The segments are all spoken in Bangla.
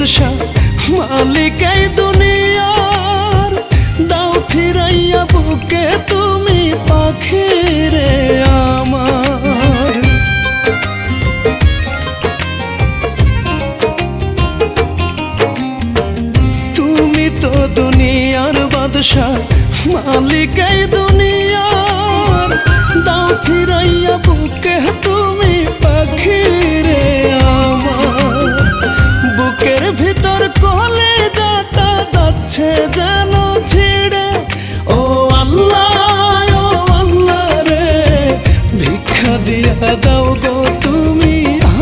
বাদশাহ মালিক এই দুনিয়ার, দাও ফিরাইয়া বুকে তুমি পাখি রে আমার। তুমি তো দুনিয়ার বাদশাহ মালিক এই দুনিয়ার, দাও ফিরাইয়া বুকে তুমি পাখি রে আমার। বুকের ভিতর কলেজাটা যাচ্ছে যেন ছিড়ে, ও আল্লাহ রে ভিক্ষা দিয়া দাও গো তুমি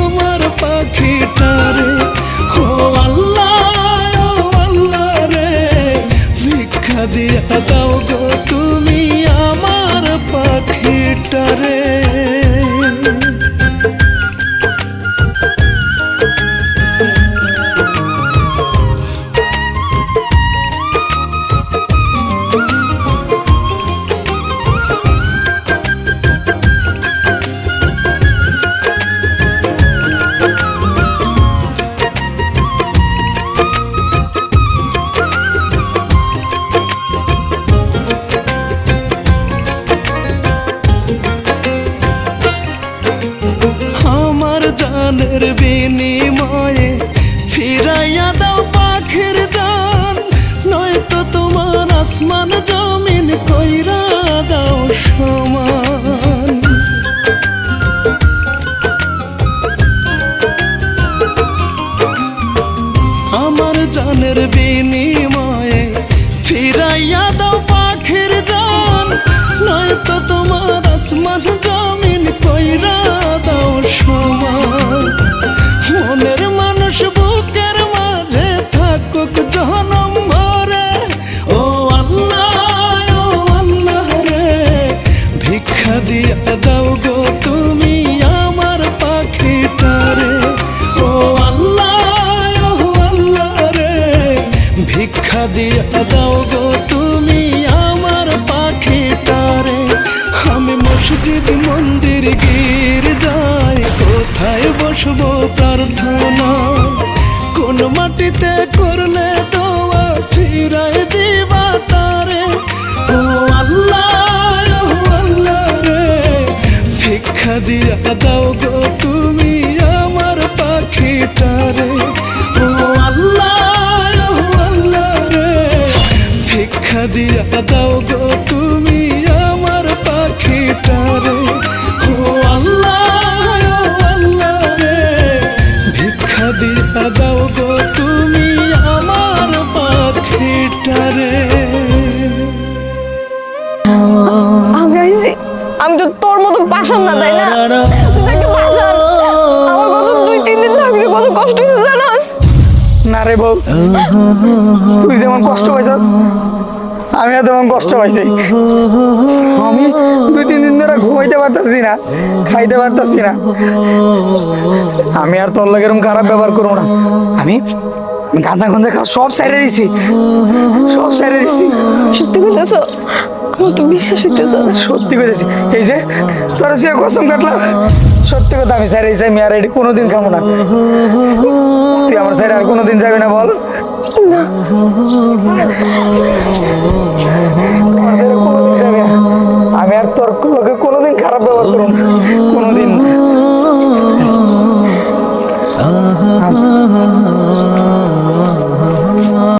আমার পাখিটারে। ও আল্লাহ রে ভিক্ষা দিয়া দাও গো তুমি আমার পাখিটারে। জানের বিনিময়ে ফিরাইয়া দাও পাখির জান, নয়তো তোমার আসমান জমিন কইরা দাও সমান। আমার জানের বিনিময়ে ফিরাইয়া দাও পাখির জান, নয়তো তোমার আসমান জমিন কইরা দাও সমান। মনের মানুষ বুকের মাঝে থাকুক জনম ভরে, ও আল্লাহ রে ভিক্ষা দিয়া দাও গো তুমি আমার পাখিটারে। ও আল্লাহ রে ভিক্ষা দিয়া দাও গো তুমি আমার পাখিটারে। আমি মসজিদ মন্দির গির্জায় কোথায় বসবো প্রার্থনা, কোন মাটিতে করলে দোয়া ফিরাই দিবা তারে। ও আল্লাহ রে ভিক্ষা দিয়া দাও গো তুমি আমার পাখিটারে। ও আল্লাহ রে ভিক্ষা দিয়া দাও গো তুমি আমার পাখিটারে। ও আল্লাহ রে ভিক্ষা দিয়া দাও গো তুমি আমার পাখিটারে। আমি তো তোর মতো পাষাণ না, তাই না? তুই একটা পাষাণ। আমার কত 2-3 দিন থাকতে কত কষ্ট হয়েছে জানোস? না রে বউ, তুই যেমন কষ্ট পাইছস আমিও তেমন কষ্ট পাইছি। আমি 2-3 দিন ধরে ঘুমাইতে পারতাছি না, খাইতে পারতাছি না। আমি আর তোর লাগে এরকম খারাপ ব্যবহার করবো না। আমি গাঁজা খাওয়া সব ছেড়ে দিছি, সব ছেড়ে দিছি। সত্যি কইতেছ? আমার তো বিশ্বাস হইতেছে না। সত্যি কইতেছি, এই যে তোর সে কসম কাটলাম, সত্যি কথা আমি ছেড়ে দিছি। আমি আর এটি কোনোদিন খাবো না। তুই আমার ছেড়ে আর কোনোদিন যাবি না বল? না। আমি আর তোর লোকে কোনোদিন খারাপ ব্যবহার করবো না,